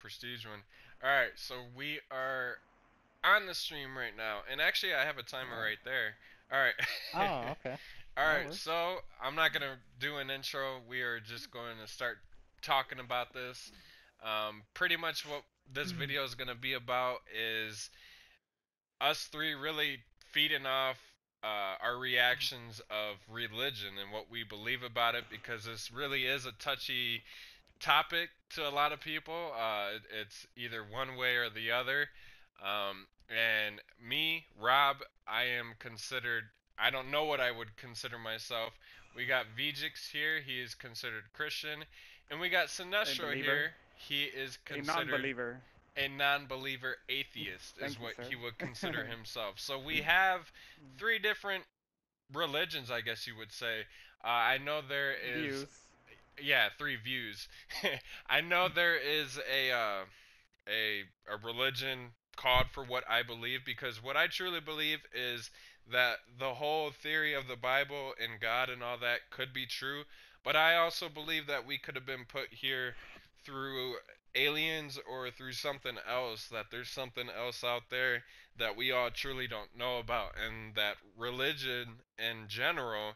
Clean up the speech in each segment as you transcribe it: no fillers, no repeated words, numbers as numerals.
prestige one. All right, so we are on the stream right now, and actually, I have a timer Alright. right there. All right. Oh, okay. All That right, works. so I'm not gonna do an intro. We are just going to start talking about this. Pretty much what this video is gonna be about is us three really feeding off our reactions of religion and what we believe about it, because this really is a touchy topic to a lot of people. It's either one way or the other. And me, Rob, I am considered. I don't know what I would consider myself. We got Vijix here. He is considered Christian, and we got A Sinestro believer. here. He is A considered non-believer. a non-believer atheist, is Thank you, what sir. he would consider himself. So we have three different religions, I guess you would say. I know there is, Views. yeah, three views. I know there is a religion called for what I believe, because what I truly believe is that the whole theory of the Bible and God and all that could be true, but I also believe that we could have been put here through aliens or through something else, that there's something else out there that we all truly don't know about, and that religion in general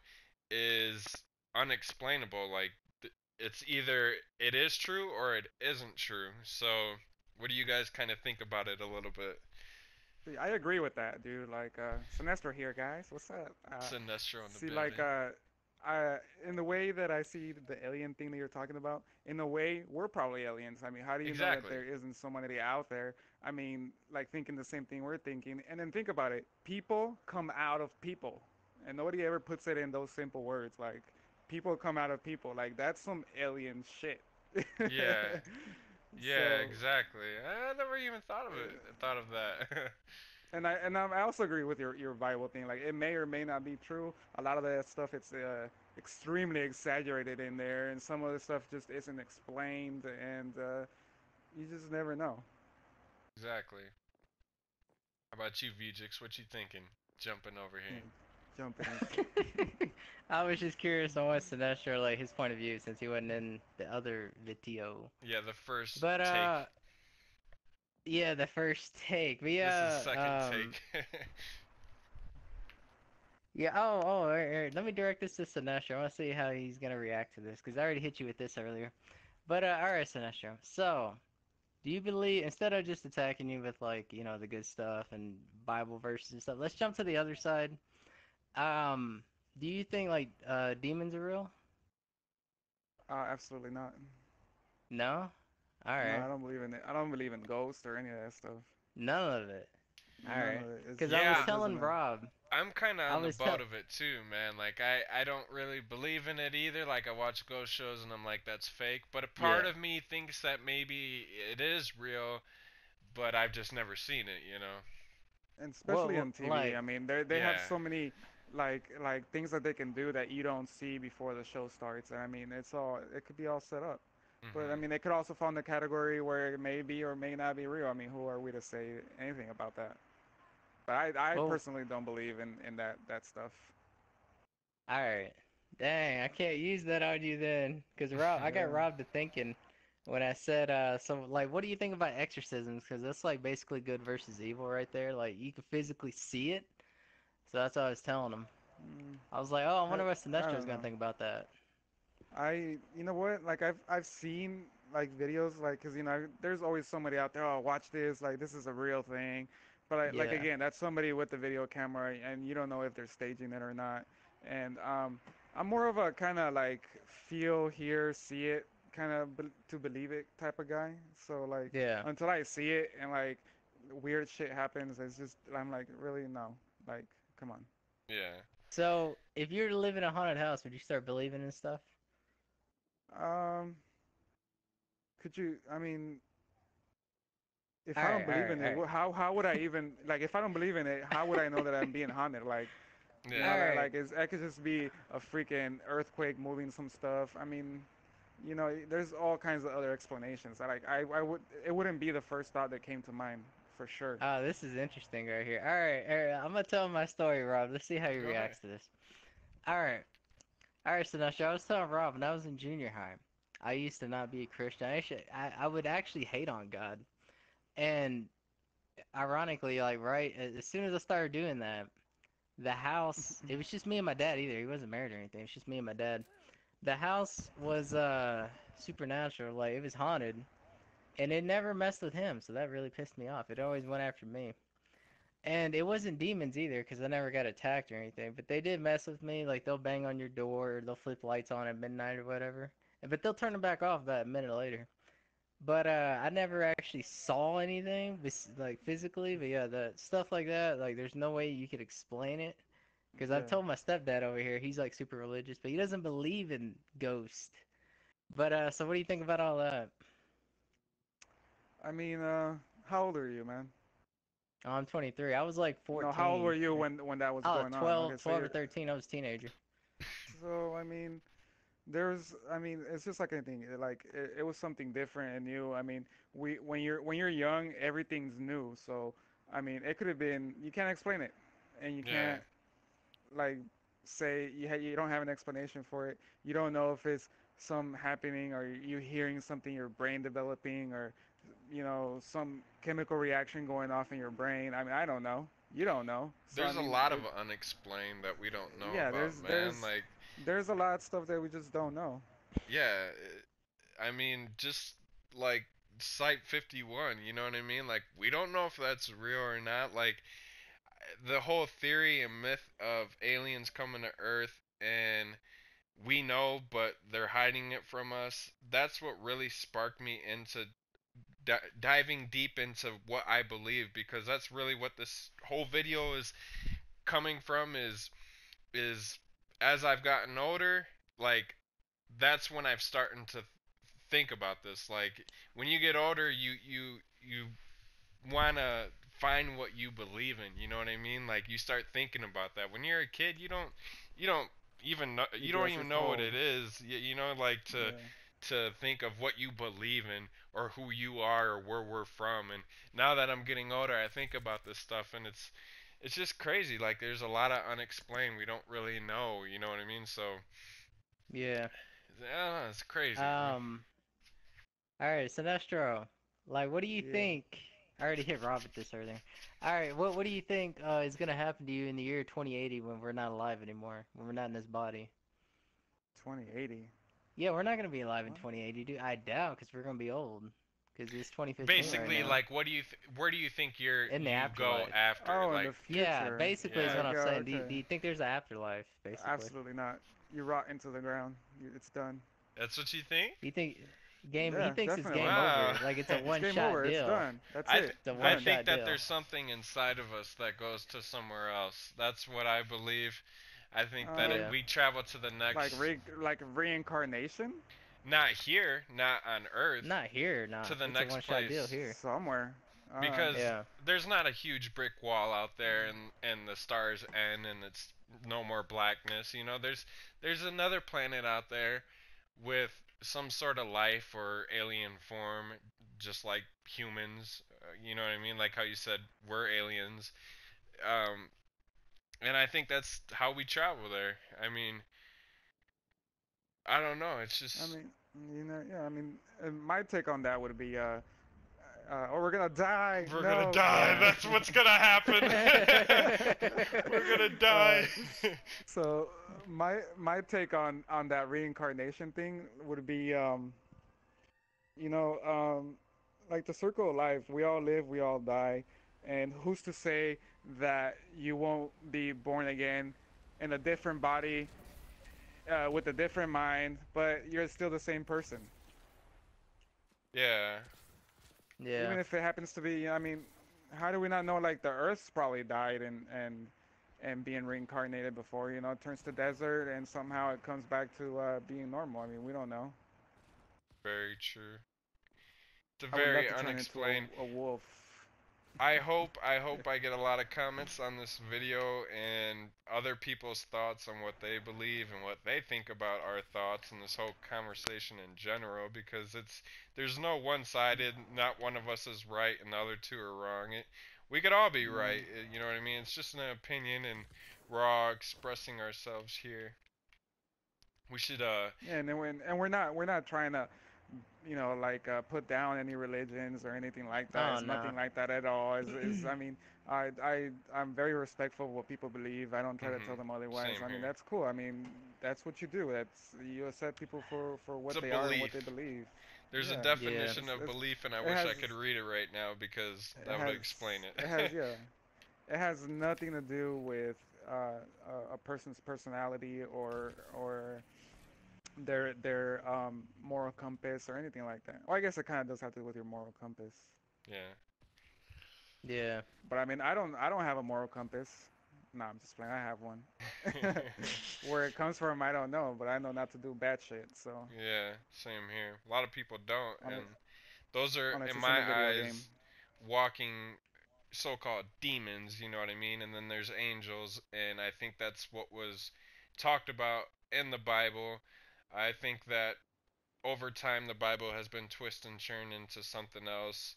is unexplainable. Like, it's either it is true or it isn't true. So, what do you guys kind of think about it a little bit? See, I agree with that, dude. Like, Sinestro here, guys. What's up? Sinestro in the See, like, building. I, in the way that I see the alien thing that you're talking about, in a way, we're probably aliens. I mean, how do you know that Exactly. there isn't somebody out there? I mean, like, thinking the same thing we're thinking. And then think about it. People come out of people. And nobody ever puts it in those simple words. Like, people come out of people. Like, that's some alien shit. Yeah. Yeah, So, exactly. I never even thought of it. Thought of that. I also agree with your Bible thing. Like it may or may not be true. A lot of that stuff it's extremely exaggerated in there, and some of the stuff just isn't explained, and you just never know. Exactly. How about you, Vjix? What you thinking? Jumping over Yeah, here. jumping in. I was just curious on what Sinestro, like his point of view, since he wasn't in the other video. Yeah, the first But take. yeah, the first take. But This is yeah, second take. yeah. Oh, let me direct this to Sinestro. I want to see how he's gonna react to this, because I already hit you with this earlier. But all right, Sinestro. So, do you believe, instead of just attacking you with like the good stuff and Bible verses and stuff, let's jump to the other side. Um, do you think like demons are real? Absolutely not. No. All No, right. I don't believe in it. I don't believe in ghosts or any of that stuff. None of it. All None right. of it. It's Because just I was Yeah, it doesn't telling matter. Rob, I'm kind of I on the was boat tell. of it too, man. Like, I don't really believe in it either. Like, I watch ghost shows and I'm like, that's fake. But a part Yeah. of me thinks that maybe it is real, but I've just never seen it, you know? And What, especially what on TV. I like? mean, they have Yeah. so many like things that they can do that you don't see before the show starts. And I mean, it could be all set up. But I Mhm. mean, they could also fall in the category where it may be or may not be real. I mean, who are we to say anything about that? But I Well, personally don't believe in that stuff. all right. Dang, I can't use that on you then, because Rob, I got Yeah. Rob to thinking when I said so. Like, what do you think about exorcisms? Because that's like basically good versus evil right there. Like, you can physically see it. So that's what I was telling him. Mm, I was like, oh, I wonder what I Sinestro's don't gonna know. think about that. You know what? Like I've seen like videos like because there's always somebody out there. Oh, watch this. Like this is a real thing. But like Yeah. again, that's somebody with the video camera, and you don't know if they're staging it or not. And I'm more of a kind of like feel, hear, see it kind of to believe it type of guy. So like Yeah. until I see it and like weird shit happens, it's just I'm like really no. Like come on. Yeah. So, if you were to live in a haunted house, would you start believing in stuff? Um, could you? I mean, if All I don't right, all believe right, in all it, right. how would I even like if I don't believe in it, how would I know that I'm being haunted? Like, Yeah. All that could just be a freaking earthquake moving some stuff. I mean, there's all kinds of other explanations. I would it wouldn't be the first thought that came to mind for sure. Oh, this is interesting right here. All right. I'm gonna tell my story, Rob. Let's see how he Go ahead. reacts to this. All right, all right, Sinestro. I was telling Rob when I was in junior high. I used to not be a Christian. I would actually hate on God. And ironically, like right as soon as I started doing that, the house, it was just me and my dad either. He wasn't married or anything. It's just me and my dad. The house was supernatural, like it was haunted, and it never messed with him, so that really pissed me off. It always went after me. And it wasn't demons either, because I never got attacked or anything. But they did mess with me. Like they'll bang on your door, or they'll flip lights on at midnight or whatever. But they'll turn them back off about a minute later. But I never actually saw anything, like physically. But yeah, the stuff like that, like there's no way you could explain it. Because I've Yeah. told my stepdad over here, he's like super religious, but he doesn't believe in ghosts. But so what do you think about all that? I mean, how old are you, man? Oh, I'm 23. I was like No, how old 14. were you when that was Oh, going on? Okay, 12, so 12 or you're 13. I was a teenager. so I mean, I mean, it's just like anything. Like it was something different and new. I mean, we when you're young, everything's new. So I mean, it could have been. You can't explain it, and you Yeah. can't like say you don't have an explanation for it. You don't know if it's some happening or you hearing something, your brain developing, or some chemical reaction going off in your brain. I mean, I don't know. You don't know. So I There's a mean, lot of unexplained that we don't know yeah, about, man. Like, there's a lot of stuff that we just don't know. yeah, I mean, just like Site 51, you know what I mean? Like, we don't know if that's real or not. Like, the whole theory and myth of aliens coming to Earth and we know, but they're hiding it from us. That's what really sparked me into diving deep into what I believe, because that's really what this whole video is coming from. Is as I've gotten older, like that's when I've starting to think about this. Like when you get older, you want to find what you believe in. You know what I mean? Like you start thinking about that. When you're a kid, you don't even know, You you do don't as you're even know what told. it is. You know, like Yeah. to think of what you believe in or who you are or where we're from. And now that I'm getting older, I think about this stuff, and it's just crazy. Like there's a lot of unexplained. We don't really know. You know what I mean? So Yeah. I don't know, it's crazy. Um. All right, Sinestro. Like, what do you Yeah. think? I already hit Rob with this earlier. All right, what do you think is gonna happen to you in the year 2080 when we're not alive anymore? When we're not in this body? 2080. Yeah, we're not gonna be alive in What? 2080, dude. I doubt, because we're gonna be old. Because it's 2015 right Basically, now. like, where do you think In the you go afterlife. after? Oh, in Like, the Yeah, future. basically is yeah, what I'm Like, saying. okay. Do you think there's an afterlife, basically? Absolutely not. You rot into the ground. It's done. that's what you think? You think game? He Yeah, thinks it's definitely. game Wow. over. Like it's a It's game one-shot over. It's deal. done. That's it. It's a I Done. think one-shot that deal. there's something inside of us that goes to somewhere else. That's what I believe. I think that Um, Yeah. we travel to the like next, reincarnation not here, not on Earth, Not here, nah. to the It's a next one-shot deal place. here. somewhere. Because Yeah. there's not a huge brick wall out there, and the stars end and it's no more blackness. You know, there's another planet out there with some sort of life or alien form, just like humans. You know what I mean? Like how you said we're aliens. Um, and I think that's how we travel there. I mean, I don't know. It's I just mean, yeah. I mean, my take on that would be, oh, we're gonna die. we're gonna No. die. Yeah. That's what's gonna happen. We're gonna die. So my take on that reincarnation thing would be, you know, like the circle of life. We all live, we all die, and who's to say that you won't be born again in a different body, with a different mind, but you're still the same person. Yeah. Yeah. Even if it happens to be, I mean, how do we not know? Like the Earth's probably died and being reincarnated before, it turns to desert and somehow it comes back to being normal. I mean, we don't know. Very true. It's a I would love very to turn into unexplained. a wolf. I hope I get a lot of comments on this video and other people's thoughts on what they believe and what they think about our thoughts and this whole conversation in general, because there's no one-sided, not one of us is right and the other two are wrong. We could all be Yeah. right, you know what I mean? It's just an opinion and we're all expressing ourselves here. We should Yeah, and then we're not trying to, like put down any religions or anything like that. Oh It's no. nothing like that at all. Is I mean, I'm very respectful of what people believe. I don't try to tell them otherwise. same I mean, here. that's cool. I mean, that's what you do. That's you accept people for It's what a they are and what belief. they believe. There's a Yeah, Yeah. definition of belief, and I it wish has I could read it right now because it that would has explain it has it. yeah. It has nothing to do with a person's personality or their moral compass or anything like that. Well, I guess it kind of does have to do with your moral compass. Yeah. Yeah. But I mean, I don't have a moral compass. No, I'm just playing. I have one. Where it comes from, I don't know, but I know not to do bad shit. So Yeah, same here. A lot of people don't, unless, and those are, unless in it's in my a video game. eyes, walking so-called demons, you know what I mean? And then there's angels, and I think that's what was talked about in the Bible. I think that over time the Bible has been twisted and turned into something else.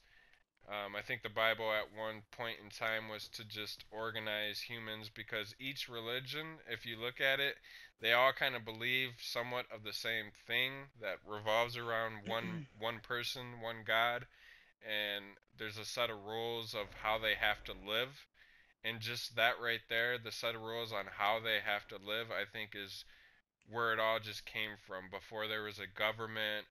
I think the Bible at one point in time was to just organize humans because each religion, if you look at it, they all kind of believe somewhat of the same thing that revolves around one person, one God, and there's a set of rules of how they have to live. And just that right there, the set of rules on how they have to live, I think is where it all just came from. Before there was a government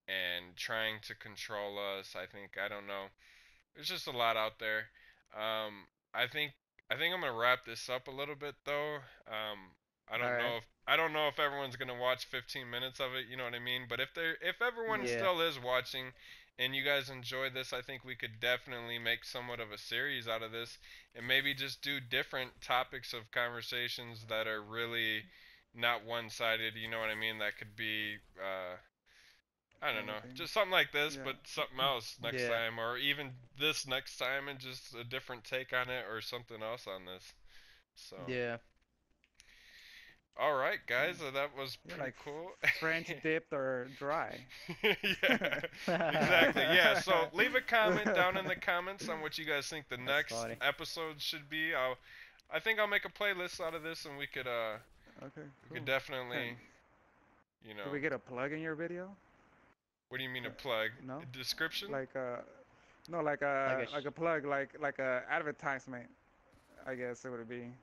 and trying to control us, I think, I don't know, there's just a lot out there. Um, I think I think I'm gonna wrap this up a little bit though. All right. I don't know if everyone's gonna watch 15 minutes of it. You know what I mean? But if everyone Yeah. still is watching, and you guys enjoyed this, I think we could definitely make somewhat of a series out of this, and maybe just do different topics of conversations that are really not one-sided. You know what I mean? That could be I don't know, Anything. just something like this, Yeah. but something else next Yeah. time, or even this next time, and just a different take on it, or something else on this. So, Yeah. all right, Yeah. guys, that was Yeah, pretty like cool. French dipped or dry. Yeah, exactly. Yeah. So leave a comment down in the comments on what you guys think the That's next funny. episode should be. I think I'll make a playlist out of this, and Okay, we could cool. definitely, you Do know, we get a plug in your video? what do you mean a Uh, plug? No, A description? like no, like Like a a plug, like a advertisement. I guess it would be.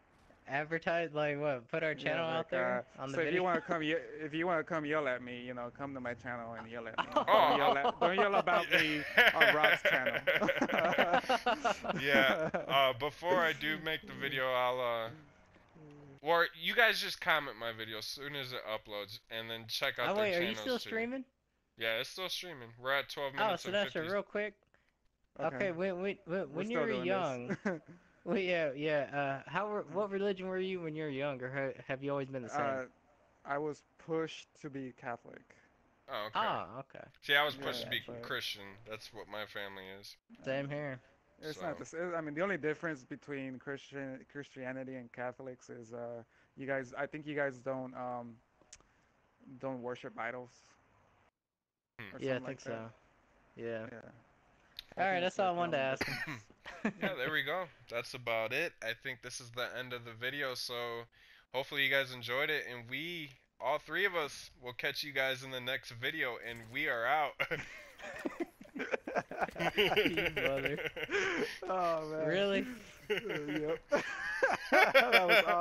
advertise, like what? Put our Yeah, channel out like there on the so if video. you want to come, if you want to come yell at me, come to my channel and yell at me. Oh, Don't yell about me on Rob's channel. yeah. Before I do make the video, or you guys just comment my video as soon as it uploads, and then check out Oh their wait, are you channels still too. streaming? Yeah, it's still streaming. We're at 12 Oh, minutes and Sinestro, 50. real quick. Okay, Okay, we're when you still were doing this. young, well, yeah. What religion were you when you were young, or have you always been the same? uh, I was pushed to be Catholic. Oh, okay. Ah, okay. See, I was I pushed Yeah, to be got you. but Christian. That's what my family is. Same here. it's So, not the same. I mean, the only difference between Christianity and Catholics is you guys. I think you guys don't worship idols hmm. or Yeah, I something think like that. so. Yeah. Yeah, I All right, think that's that's all I like the wanted to only ask him. difference. Yeah, there we go. That's about it. I think this is the end of the video. So, hopefully, you guys enjoyed it, and all three of us, will catch you guys in the next video, and we are out. You brother. Oh man. Really? Yep. That was awesome.